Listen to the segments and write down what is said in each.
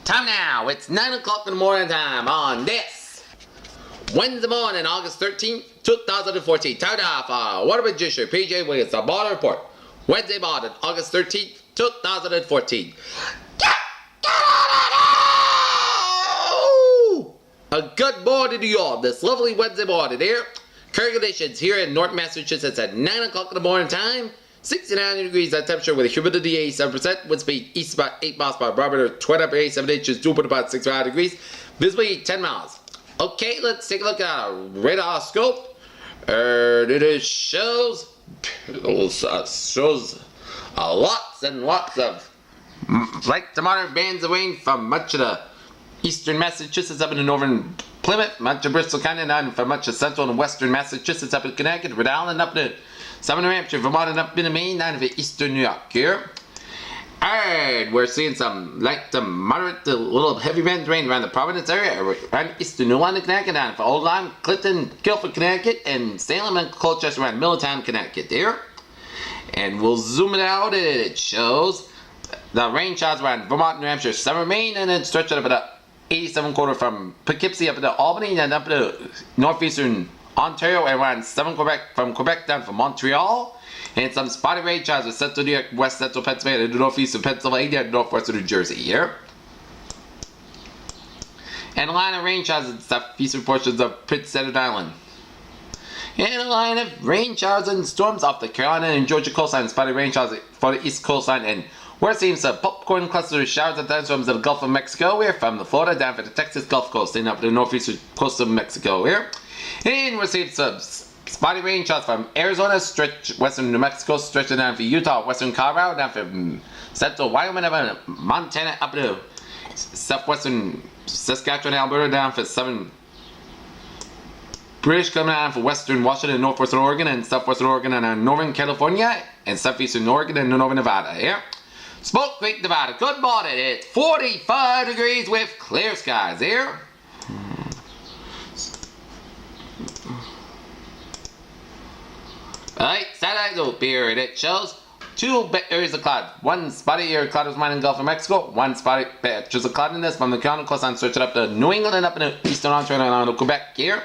Time now, it's 9 o'clock in the morning time on this Wednesday morning, August 13th, 2014. Time now for Water Magician PJ Wiggins, the Border Report. Wednesday morning, August 13th, 2014. A good morning to you all this lovely Wednesday morning here. Current conditions here in North Massachusetts at 9 o'clock in the morning time. 69 degrees at temperature with a humidity 87%, wind speed east about 8 miles per barometer, 20 up 87 inches, dew point about 65 degrees, visibility 10 miles. Okay, let's take a look at our radar scope. It shows lots and lots of light to moderate bands of rain from much of the eastern Massachusetts up in the northern Plymouth, much of Bristol County, and from much of central and western Massachusetts up in Connecticut, Rhode Island, up to Southern New Hampshire, Vermont, and up in Maine, down to eastern New York here. Alright, we're seeing some light to moderate to little heavy bands of rain around the Providence area, around eastern New London, Connecticut, down for Old Lyme, Clinton, Guilford, Connecticut, and Salem and Colchester around Middletown, Connecticut here. And we'll zoom it out, and it shows the rain showers around Vermont, New Hampshire, Summer, Maine, and then stretch it up to 87 quarter from Poughkeepsie up to Albany, and up to northeastern Ontario, and around 7 Quebec, from Quebec down to Montreal, and some spotty rain showers with central New York, west central Pennsylvania, the northeast of Pennsylvania, and northwest of New Jersey here. And a line of rain showers in southeastern portions of Prince Edward Island. And a line of rain showers and storms off the Carolina and Georgia coastline, spotty rain showers for the east coastline, and where it seems some popcorn clusters, showers and thunderstorms in the Gulf of Mexico. We're from the Florida down for the Texas Gulf Coast and up to the northeastern coast of Mexico here. And we're seeing some spotty rain showers from Arizona, stretch western New Mexico, stretching down for Utah, western Colorado, down for central Wyoming, up to Montana, up to southwestern Saskatchewan, Alberta, down for southern British Columbia, down for western Washington, northwestern Oregon, and southwestern Oregon, and northern California, and southeastern Oregon, and northern Nevada here. Smoke Creek, Nevada. Good morning. It's 45 degrees with clear skies here. Alright, satellite loop here, and it shows two areas of cloud. One spotty area of cloud is mine in the Gulf of Mexico. One spotty patches of cloudiness from the Carolina coastline stretching up to New England and up in the eastern Ontario and Quebec here.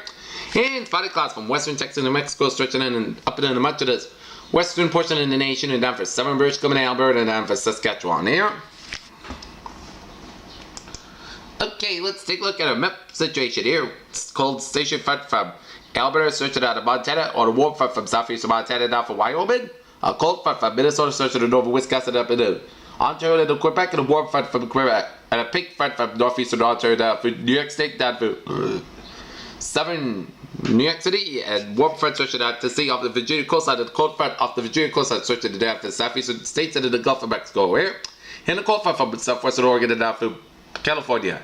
And spotty clouds from western Texas and New Mexico stretching in and up into much of the western portion of the nation and down for southern British Columbia, Alberta, and down for Saskatchewan here. Okay, let's take a look at our map situation here. It's called Station Front from Alberta, stretching out of Montana, or the warm front from southeastern Montana down for Wyoming. A cold front from Minnesota, stretching to northern Wisconsin up into Ontario and Quebec, and a warm front from Quebec, and a pink front from northeastern Ontario down for New York State, down for southern New York City, and warm front stretching out to sea off the Virginia coastline, and the cold front off the Virginia coastline stretching down to the southeastern states and in the Gulf of Mexico here. And the cold front from southwestern Oregon and down to California.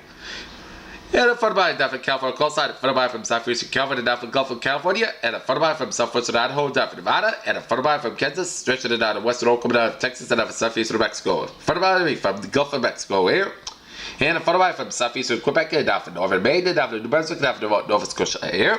And a front by down from California coastline, a front by from southeastern California down from Gulf of California, and a front by from southwestern Idaho down from Nevada, and a front by from Kansas, stretching it down to western Oklahoma down to Texas and down from southeastern Mexico. Front by from the Gulf of Mexico here. And a front by from southeastern Quebec and down from northern Maine, and down from New Brunswick, down from Nova Scotia here.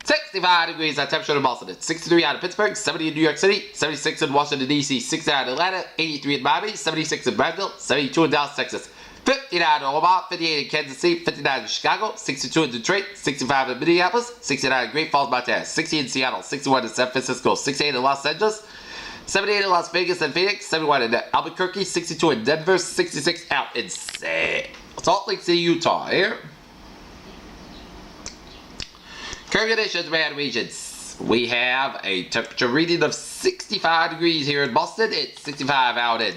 65 degrees at temperature in Boston, 63 out of Pittsburgh, 70 in New York City, 76 in Washington, D.C., 60 out of Atlanta, 83 in Miami, 76 in Bradville, 72 in Dallas, Texas. 59 in Omaha, 58 in Kansas City, 59 in Chicago, 62 in Detroit, 65 in Minneapolis, 69 in Great Falls, Montana, 60 in Seattle, 61 in San Francisco, 68 in Los Angeles, 78 in Las Vegas and Phoenix, 71 in Albuquerque, 62 in Denver, 66 out in Salt Lake City, Utah here. Current conditions, man, regions. We have a temperature reading of 65 degrees here in Boston. It's 65 out in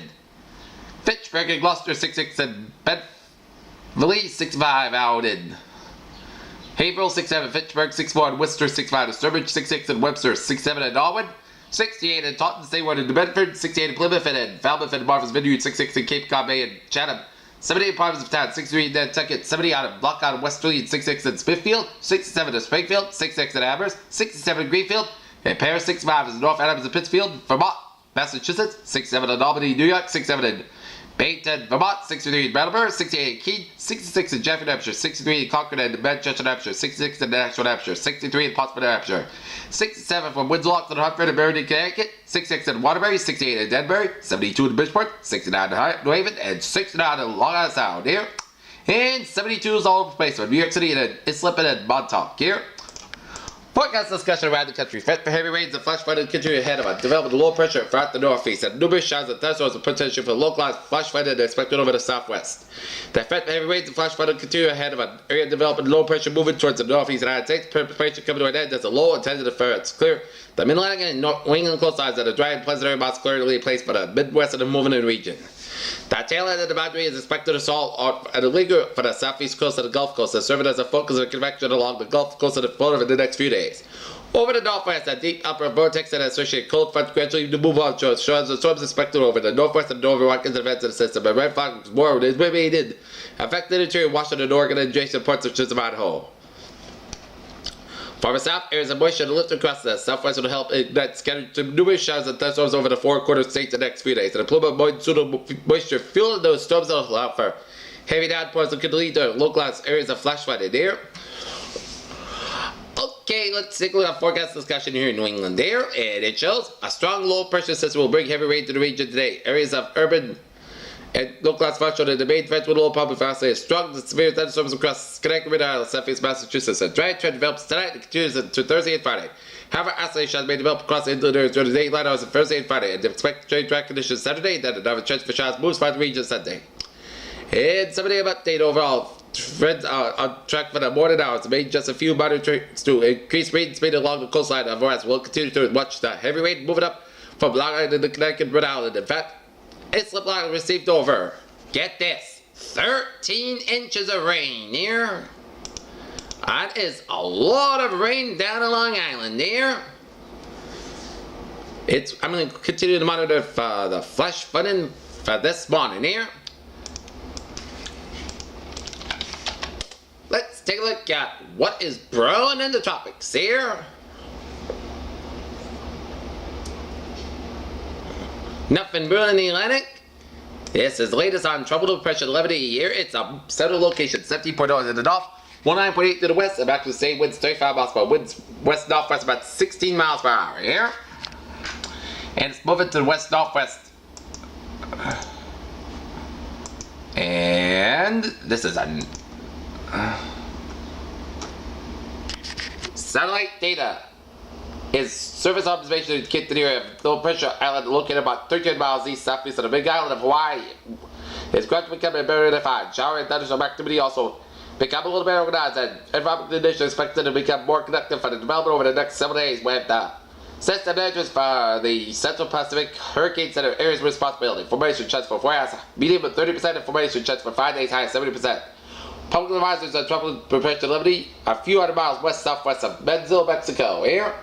Fitchburg and Gloucester, 66 in Bentley, 65 out in Haverhill, 67 in Fitchburg, 64 in Worcester, 65 in Sturbridge, 66 in Webster, 67 in Darwin, 68 in Taunton, 61 in New Bedford, 68 in Plymouth and in Falmouth and Martha's Vineyard, 66 in Cape Cod Bay and Chatham, 78 in Providence of Town, 63 in Nantucket, 70 out of Block out of Westerly, and 66 in Smithfield, 67 in Springfield, 66 in Amherst, 67 in Greenfield, and Paris, 65 in North Adams and Pittsfield, Vermont, Massachusetts, 67 in Albany, New York, 67 in Bayton, Vermont, 63 in Brattleboro, 68 in Keene, 66 in Jefferson, New Hampshire, 63 in Concord and Manchester, New Hampshire, 66 in Nashville, New Hampshire, 63 in Pottsville, New Hampshire, 67 from Winslow to Hartford and Meriden, Connecticut, 66 in Waterbury, 68 in Denbury, 72 in Bridgeport, 69 in New Haven, and 69 in Long Island Sound here. And 72 is all over the place from New York City and it's slipping at Montauk here. Forecast discussion around the country. Fed for heavy rains and flash flood in the country ahead of a development of low pressure throughout the northeast and numerous showers and thunderstorms with potential for localized flash flood expected over the southwest. The Fed for heavy rains and flash flood in the country ahead of an area developing low pressure moving towards the northeast United States. Precipitation coming to an end as a low and tends to defer. It's clear. The mid-Atlantic and New England coastlines are the dry and pleasant area amounts clearly placed for the Midwest and the moving in the region. The tail end of the boundary is expected to fall at a linger for the southeast coast of the Gulf Coast, serving as a focus of convection along the Gulf Coast of the Florida for the next few days. Over the northwest, a deep upper vortex and associated cold front gradually move on shores. The storms expected over the northwest and northern Rockies events of the system, and red fog more is remained, affecting the interior Washington, Oregon, and adjacent parts of Chisholm, Idaho. Farther south, areas of moisture to lift across the southwest will help ignite scattered numerous showers and thunderstorms over the four-quarter states the next few days. And a plume of moisture fueling those storms will allow for heavy downpours that could lead to localized areas of flash flood in there. Okay, let's take a look at forecast discussion here in New England there. And it shows a strong low pressure system will bring heavy rain to the region today. Areas of urban and localized flash flood in the main threats with low public fast strong severe thunderstorms across Connecticut Island, southeast Massachusetts. A dry trend develops tonight and continues to Thursday and Friday. However, isolations may develop across the inland areas during the daylight hours of Thursday and Friday, and expect dry conditions Saturday, then another chance for showers moves by the region Sunday. And some of the update overall. Trends are on track for the morning hours. Made just a few minor trends to increase rain speed along the coastline of West. We'll continue to watch the heavy rain moving up from Long Island to the Connecticut Rhode Island. In fact, it's slip line received over, get this, 13 inches of rain here. That is a lot of rain down on Long Island there. I'm going to continue to monitor the flash flooding for this morning here. Let's take a look at what is brewing in the tropics here. Nothing brewing in the Atlantic. This is the latest on tropical depression 11 a year. It's a central location, 17.0 in the north, 19.8 to the west, and back to the same winds 35 miles per hour. Winds west northwest about 16 miles per hour here. And it's moving to the west northwest. And this is a satellite data is surface observation indicates the area of low pressure island located about 13 miles east southeast of the big island of Hawaii. It's going to become a very defined. Shower and thunderstorm activity also become a little bit organized, and environmental conditions expected to become more conducive for the development over the next several days with the system managers for the Central Pacific Hurricane Center areas of responsibility. Formation chance for 4 hours, medium of 30%, and formation chance for 5 days high 70%. Public advisors on tropical depression 11 a few hundred miles west-southwest of Benzil, Mexico. Here.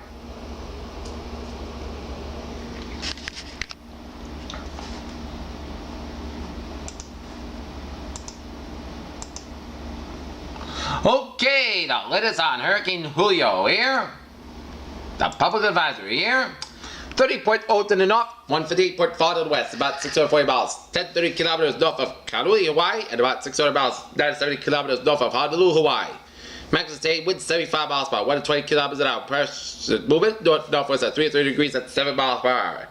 Okay, the latest on Hurricane Julio here. The public advisory here. 30.0 to the north, 158.4 to the west, about 640 miles, 1030 kilometers north of Kauai, Hawaii, and about 600 miles, 970 kilometers north of Honolulu, Hawaii. Maximum state wind 75 miles per hour, 120 kilometers an hour. Pressure movement northwest at 330 degrees at 7 miles per hour.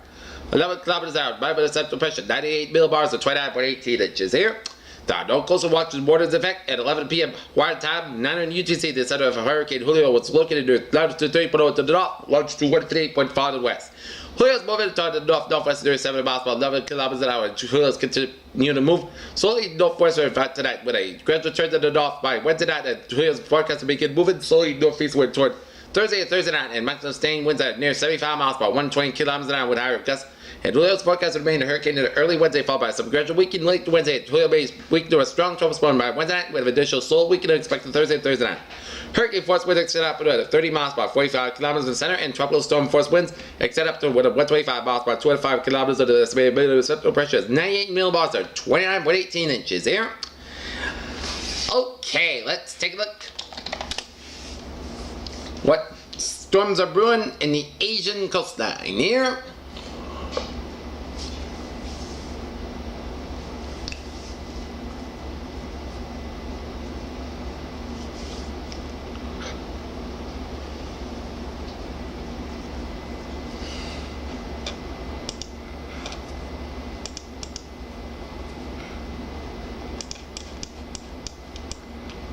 11 kilometers an hour, by central pressure, 98 millibars or 29.18 inches here. There are no coastal watches warnings in effect at 11 p.m. Hawaii time, 9 on UTC. The center of Hurricane Julio was located near longitude 30.0 to the north, longitude 158.5 to the west. Julio's moving toward the northwest near 70 miles per hour, 11 kilometers an hour. Julio's continue to move slowly northwestward tonight with a gradual turn to the north by Wednesday night, and Julio's forecast to begin moving slowly northeastward toward Thursday and Thursday night, and maximum staying winds at near 75 miles per hour, 120 kilometers an hour with higher gusts. And Julio's forecast will remain a hurricane in the early Wednesday, followed by some gradual weakening late Wednesday. Julio may weaken to a strong tropical storm by Wednesday night, with an additional slow weakening expected Thursday and Thursday night. Hurricane force winds extend up to 30 miles per hour, 45 kilometers in the center, and tropical storm force winds extend up to 125 miles per hour, 25 kilometers of the estimated central pressure is 98 millibars or 29.18 inches here. Okay, let's take a look. What storms are brewing in the Asian coastline here.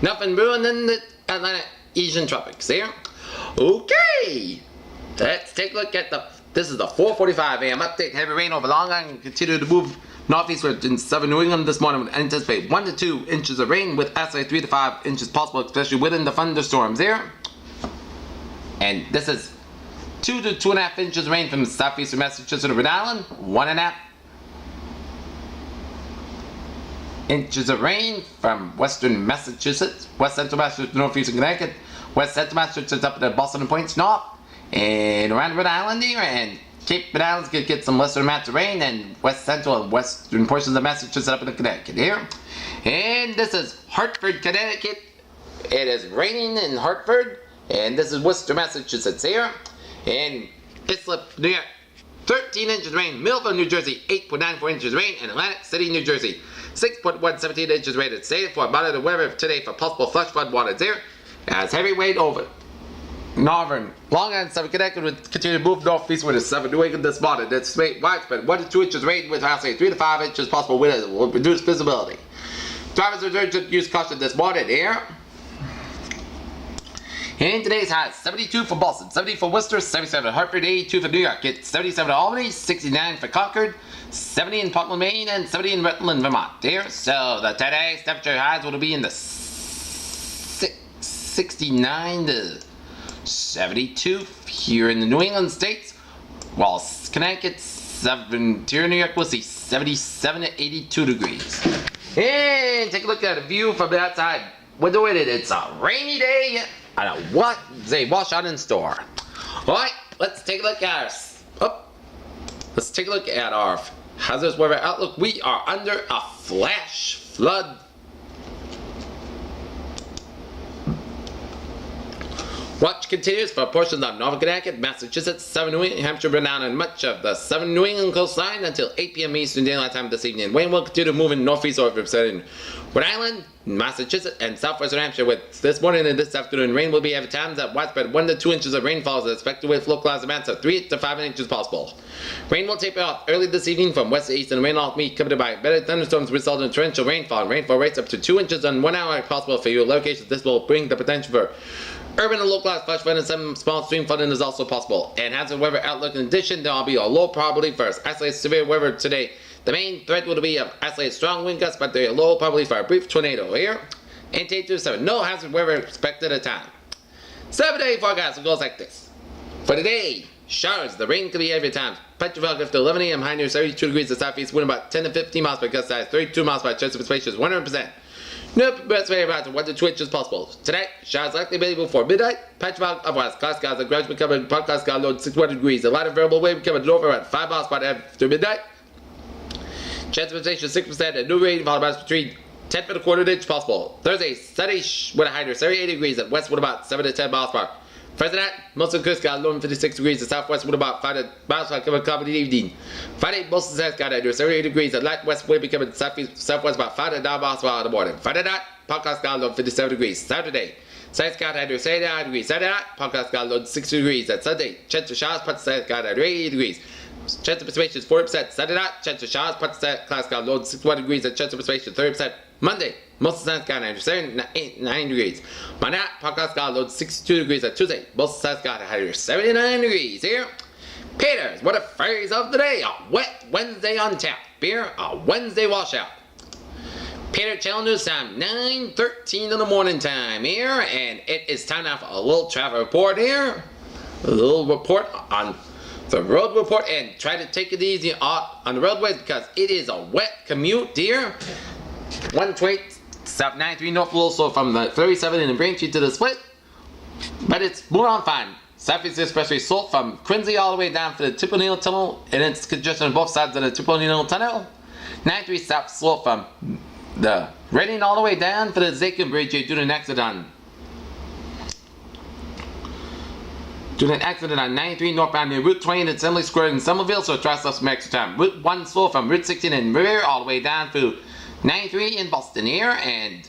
Nothing brewing in the Atlantic Asian tropics here. Okay, let's take a look at this is the 4:45 a.m. update. Heavy rain over Long Island continue to move northeastward in southern New England this morning. We anticipate 1 to 2 inches of rain with estimated 3 to 5 inches possible, especially within the thunderstorms here. And this is 2 to 2.5 inches of rain from southeastern Massachusetts to Rhode Island. 1.5 inches of rain from western Massachusetts, west central Massachusetts, northeastern Connecticut, west central Massachusetts up to Boston Points north, and around Rhode Island here, and Cape Rhode Island's gonna get some lesser amounts of rain, and west central and western portions of Massachusetts up in Connecticut here. And this is Hartford, Connecticut. It is raining in Hartford, and this is Worcester, Massachusetts here. And Islip, New York, 13 inches of rain. Millville, New Jersey, 8.94 inches of rain. And Atlantic City, New Jersey, 6.117 inches rated. Stay for moderate weather today for possible flash flood waters here. As heavy rain over northern Long Island, southern Connecticut will continue to move northeastward to southern New England this morning. That's widespread 1 to 2 inches of rain with I'll say 3 to 5 inches possible wind will reduce visibility. Drivers are urged to use caution this morning here. And today's highs, 72 for Boston, 70 for Worcester, 77 for Hartford, 82 for New York, it's 77 for Albany, 69 for Concord, 70 in Portland, Maine, and 70 in Rutland, Vermont. Here, so today's temperature highs will be in the 69 to 72 here in the New England states, while Connecticut, here in New York, we'll see 77 to 82 degrees. And take a look at a view from the outside window. It's a rainy day. And a washout in store. Alright, let's take a look at our hazardous weather outlook. We are under a flash flood. Watch continues for portions of Northern Connecticut, Massachusetts, southern New England, Hampshire, Rhode Island, and much of the southern New England coastline until 8 p.m. Eastern Daylight Time this evening. Rain will continue to move in northeast over southern Rhode Island, Massachusetts, and southwestern Hampshire. With this morning and this afternoon, rain will be at times at widespread 1 to 2 inches of rainfall is expected with localized amounts of 3 to 5 inches possible. Rain will taper off early this evening from west to east, and rain will be accompanied by better thunderstorms resulting in torrential rainfall. Rainfall rates up to 2 inches in 1 hour possible for your locations. This will bring the potential for urban and localized flash flooding and some small stream flooding is also possible. And hazard weather outlook in addition, there will be a low probability for isolated severe weather today. The main threat will be of isolated strong wind gusts, but there are low probability for a brief tornado here. And day 27, no hazard weather expected at a time. 7-day forecast goes like this. For today, showers, the rain could be every time. Petrifog after 11 a.m. high near 72 degrees to southeast, wind about 10 to 15 miles per gust size, 32 miles per chance of precipitation, 100%. No best way about 1 to 2 inches possible. Tonight, showers likely available before midnight. Petrifog otherwise, cloud skies are gradually becoming cloud sky load 61 degrees. A light variable wave becoming lower at 5 miles per hour after midnight. Chance of precipitation 6%, and new rain followed by between 10 and a quarter inch possible. Thursday, sunny with a high near 78 degrees at west with about 7 to 10 miles per hour. Friday night, most of the coast got low 56 degrees. The southwest with about 5 miles per hour coming in the evening. Friday, most of the south got near 78 degrees. The light west wind becoming southwest about 5 to 9 miles per hour in the morning. Friday night, podcast got low 57 degrees. Saturday, south got near 79 degrees. Saturday night, podcast got low 60 degrees. At Sunday, chance of showers, parts south got near 80 degrees. Chance of precipitation is 40%. Saturday night, chance of showers, parts south class got low 61 degrees. And chance of precipitation 30%. Monday, most of the sun got 79 degrees. Monday night, podcast got low 62 degrees. At Tuesday, most of the sun got 79 degrees. Here, Peters, what a phrase of the day. A wet Wednesday on tap. Beer, a Wednesday washout. Peter Channel News time, 9:13 in the morning time here. And it is time now for a little travel report here. A little report on the road report, and try to take it easy on the roadways because it is a wet commute here. 128 South 93 north a little slow from the 37 in the Braintree to the split, but it's moving on fine. Southeast especially slow from Quincy all the way down to the Tip O'Neill Tunnel, and it's congestion on both sides of the Tip O'Neill Tunnel. 93 south slow from the Reading all the way down for the Zakin Bridge due to an accident. Due to an accident on 93 northbound near Route 20 at Assembly Square in Somerville, so try stuff some extra time. Route 1 slow from Route 16 in Revere all the way down to 93 in Boston here, and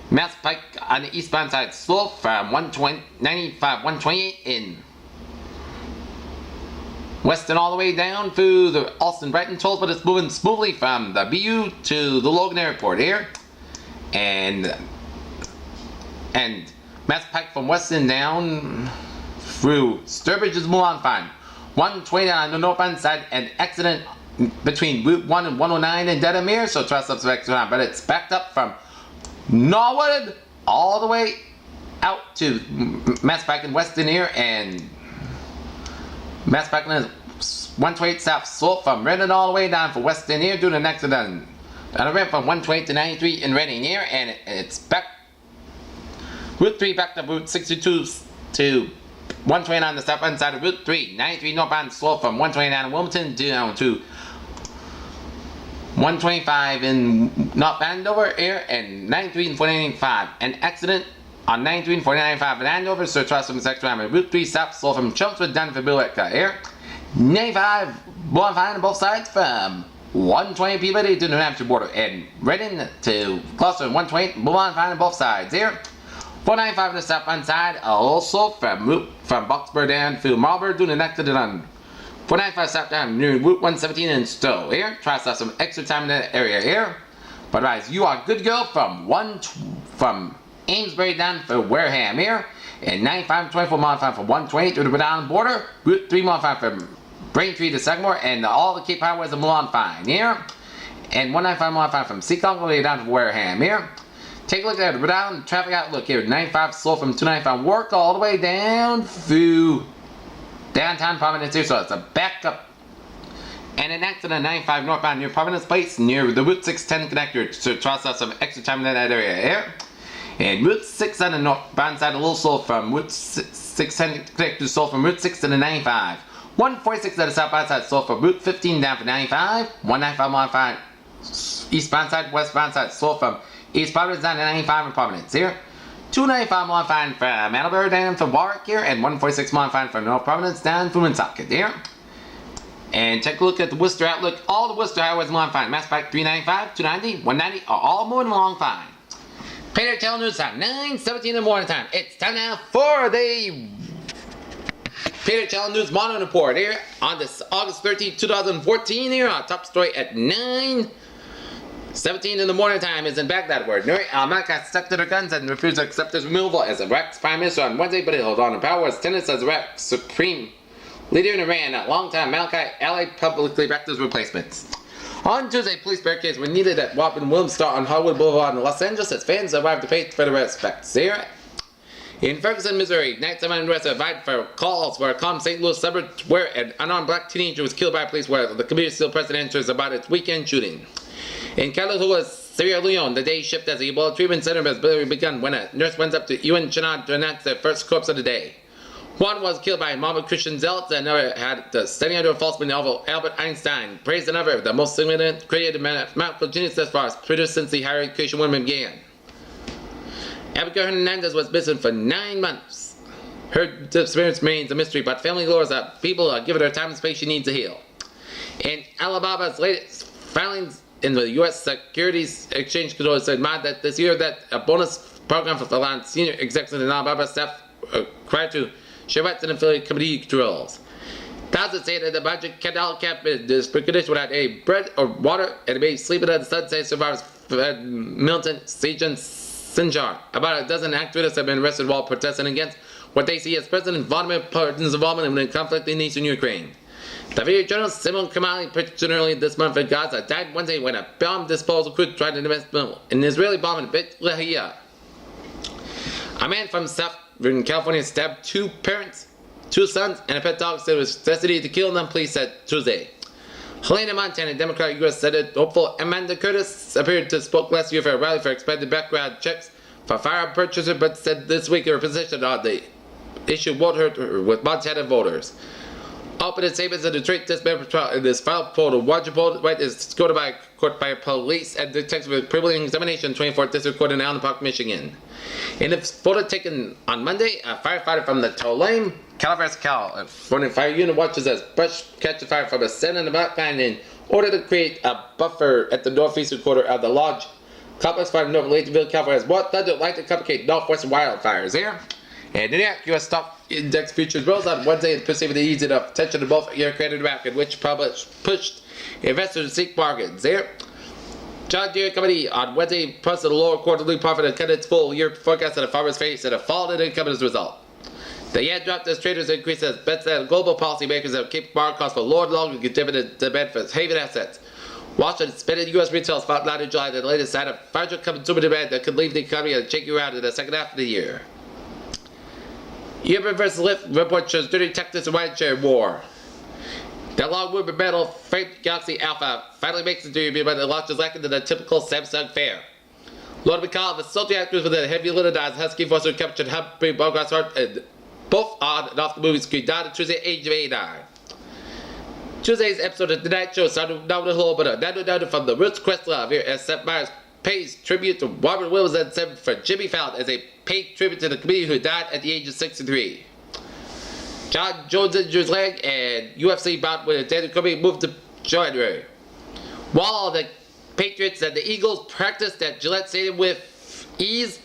Mass Pike on the eastbound side slow from 128 in Weston all the way down to the Alston-Brighton tolls, but it's moving smoothly from the BU to the Logan Airport here. And and Mass Pike from Weston down through Sturbridge is Mulan Fine. 120 on the northbound side, an accident between Route 1 and 109 in Dedamere, so trust up to but it's backed up from Norwood all the way out to Mass Pike and Weston here, and Mass Pike is 128 south slope from Redden all the way down for Weston here due to an accident. And I ran from 128 to 93 in Reading here, and it's back. Route 3 backed up Route 62 to 129 on the southbound side of Route 3. 93 northbound slope from 129 in Wilmington down to 125 in North Andover here, and 93 and 495. An accident on 93 and 495 in Andover, so trust from the sector on Route 3 south slope from Chelmsford down to Billerica here. 95 blowing fine on both sides from 120 Peabody to New Hampshire border, and Reading to Gloucester 128 blowing fine on both sides here. 495 on the southbound side, also from Boxburg down to Marlborough due to an accident on 495 southbound near Route 117 in Stowe here. Try to have some extra time in that area here. But otherwise, you are good to go from Amesbury down for Wareham here, and 95 24 mile fine from 120 to the Rhode Island border. Route 3 mile fine from Braintree to Sagamore, and all the Cape highways of Milan fine here, and 195 mile fine from Seacon all the way down to Wareham here. Take a look at the Rhode Island traffic outlook here. 95 slow from 295 work all the way down through downtown Providence here, so it's a backup. And an accident 95 northbound near Providence Place near the Route 610 connector, so try to have some extra time in that area here. And Route 6 on the northbound side a little slow from Route 610 connector, slow from Route 6 to the 95. 146 on the southbound side slow from Route 15 down for 95. 195 mile fine eastbound side, westbound side slow from East Providence down to 95 in Providence here. 295 mile fine from Attleboro down from Warwick here, and 146 mile fine from North Providence down from Woonsocket here. And take a look at the Worcester outlook. All the Worcester highways mile fine. Mass Pike 395, 290, 190 are all moving along fine. Peter Tell News Time, 9:17 in the morning time. It's time now for the Peter Tell News Morning Report here on this August 13, 2014 here. Our top story at 9:17 in the morning time is in Baghdad, where Nouri al-Maliki stuck to their guns and refused to accept his removal as Iraq's prime minister on Wednesday, but he held on to power as tenants as Iraq's supreme leader in Iran. At long-time Maliki ally publicly backed his replacements. On Tuesday, police barricades were needed at Robin Williams Star on Hollywood Boulevard in Los Angeles as fans arrived to pay for their respects here. In Ferguson, Missouri, nighttime unrest survived for calls for a calm St. Louis suburb where an unarmed black teenager was killed by police, where the community still pressed answers about its weekend shooting. In Kailua, Sierra Leone, the day shift as the Ebola treatment center has barely begun when a nurse went up to UN China to announce their first corpse of the day. One was killed by Mohammed Christian zealots, and another had the study under a false novel. Albert Einstein praised another, the most significant creative mathematical genius thus far produced since the higher education movement began. Abigail Hernandez was missing for 9 months. Her disappearance remains a mystery, but family lore is that people are given her time and space she needs to heal. In Alabama's latest filings in the U.S. Securities Exchange Control said that this year that a bonus program for allowing senior executives in Alabama staff required to Chevette and affiliate committee controls. Thousands say that the budget can't allocate this precondition without a bread or water, and it may sleep at the sun, say survivors Milton, Sejan, Sinjar. About a dozen activists have been arrested while protesting against what they see as President Vladimir Putin's involvement in the conflict in eastern Ukraine. The video journalist Simon Kamali, pictured earlier this month in Gaza, died Wednesday when a bomb disposal crew tried to invest an Israeli bomb in Beit Lahia. A man from Southern California stabbed 2 parents, 2 sons, and a pet dog, said it was necessary to kill them, police said Tuesday. Helena Montana, Democratic U.S. Senate hopeful Amanda Curtis appeared to spoke last year for a rally for expanded background checks for firearm purchaser, but said this week her position on the issue won't hurt her with Montana voters. Open statements in the Detroit Dispatch trial in this final poll, the Washington right is escorted by court by police and detectives with privileged examination, 24th District Court in Allen Park, Michigan. In a photo taken on Monday, a firefighter from the Tulane, Calaveras, California fire unit watches as brush catches fire from a set in the background in order to create a buffer at the northeastern quarter of the Lodge complex fire in North Lateville, California, has brought thunder like to complicate northwestern wildfires here. And the New York U.S. stock index futures rose on Wednesday and perceived the easing of tension to both year credit market, which pushed investors to seek bargains there. John Deere Company on Wednesday posted a lower quarterly profit and cut its full year forecast at a farmer's face and a fall in income as a result. The yen dropped as traders increased as bets that global policymakers have kept borrowing costs for lower long dividend demand for haven assets. Washington spending U.S. retail spotlight in July, the latest sign of fragile consumer demand that could leave the economy and shake you around in the second half of the year. Urban vs. Lyft report shows dirty Texas rideshare war. The long rumored metal framed Galaxy Alpha finally makes it to Europe, but it launches lacking than the typical Samsung fare. Lord McCall of sultry actors with a heavy linodized husky voice who captured Humphrey Bogart and both on and off the movie screen died on Tuesday, age of 89. Tuesday's episode of The Night Show started down with a little bit of down from the Roots Questlove here as Seth Meyers pays tribute to Robert Williams and 7 for Jimmy Fallon as they paid tribute to the comedian who died at the age of 63. John Jones injures leg and UFC bout winner Daniel Cormier moved to January. While the Patriots and the Eagles practiced at Gillette Stadium with ease,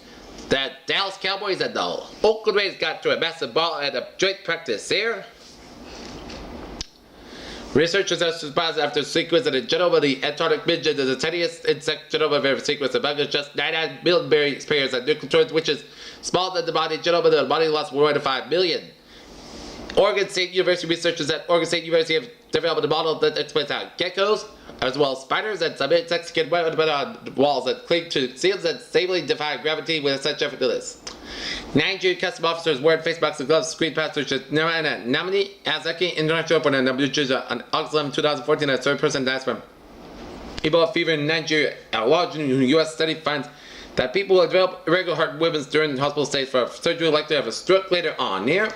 the Dallas Cowboys and the Oakland Raiders got to a massive ball at a joint practice there. Researchers are surprised after sequencing the genome of the Antarctic midget as the tiniest insect genome ever sequenced among just 99 million berry pairs and nucleotides, which is smaller than the body genome of the body lost 1.5 million. Oregon State University researchers at Oregon State University have developed a model that explains how geckos, as well as spiders and some insects, can web on walls that cling to seals that stably defy gravity with such effortless. Nigerian custom officers wearing face masks and gloves screened past which is Namani Azaki International Airport in Abuja on August 11, 2014. A third person dies from Ebola fever in Nigeria. A large U.S. study finds that people who develop irregular heart rhythms during hospital stays for surgery likely to have a stroke later on. Here.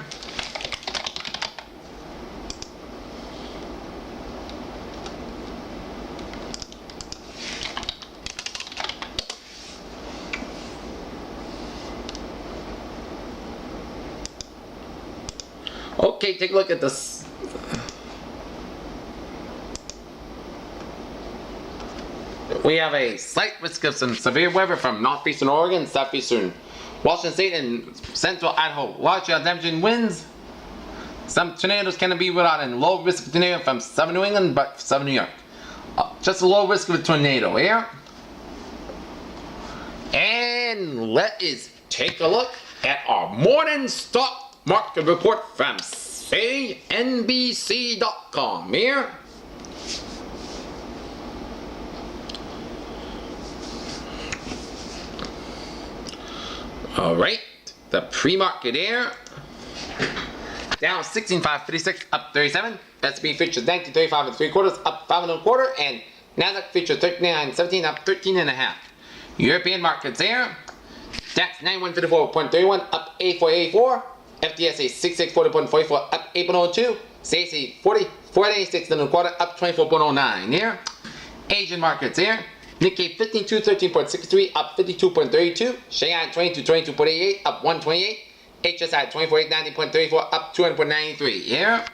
Okay, take a look at this. We have a slight risk of some severe weather from northeastern Oregon, southeastern Washington State, and central Idaho. Large damaging winds. Some tornadoes can be ruled out, and low risk of tornado from southern New England, but southern New York. Just a low risk of a tornado here. And let us take a look at our morning stock market report from CNBC.com here. Alright, the pre-market here. Down 16,556, up 37. S&P futures 1935 and 3/4, up 5 1/4, and Nasdaq futures 39.17, up 13.5. European markets there. DAX 9154.31, up 84.84. FTSE 6640.44, up 8.02. CAC 40.486 1/4, up 24.09 here. Asian markets here. Nikkei 15213.63, up 52.32. Shanghai 2222.88, up 128. HSI 24,890.34, up 200.93 here.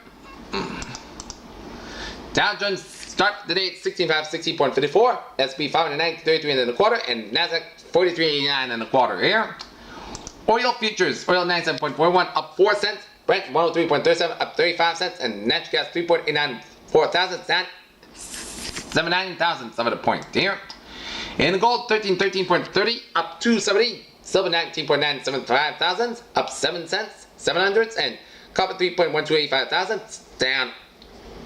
Dow Jones start the day at 16,560.54. S&P 590.33 1/4, and Nasdaq 43.89 1/4 here. Oil futures, oil 97.41, up 4 cents. Brent 103.37, up 35 cents, and natural gas 3.894 thousand, down 79 thousandths of a point here. And gold 13.30, up 270. Silver 19.975 thousandths, up 7 cents, 700ths, and copper 3.1285 thousandths, down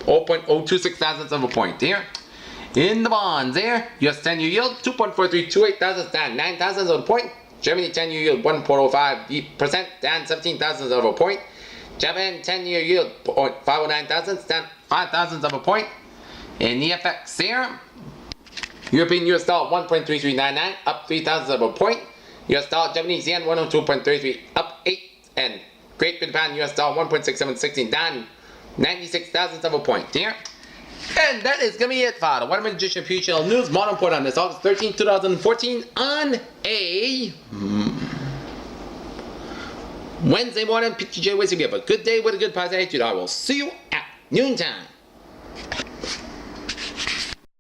0.026 thousandths of a point here. In the bonds there, US 10-year yield 2.4328 thousandths, down 9 thousandths of a point. Germany 10-year yield 1.05%, down 17 thousandths of a point. Japan 10-year yield 0.509 thousandths, down 5 thousandths of a point. In the FX there, European US dollar 1.3399, up 3 thousandths of a point. US dollar Japanese yen 102.33, up 8, and Great Britain pound US dollar 1.6716, down 96 thousandths of a point here. And that is going to be it for the Waterman Edition Future News Morning Report on this August 13, 2014 on a Wednesday morning. PTJ wishes you have a good day with a good positive attitude. I will see you at noontime.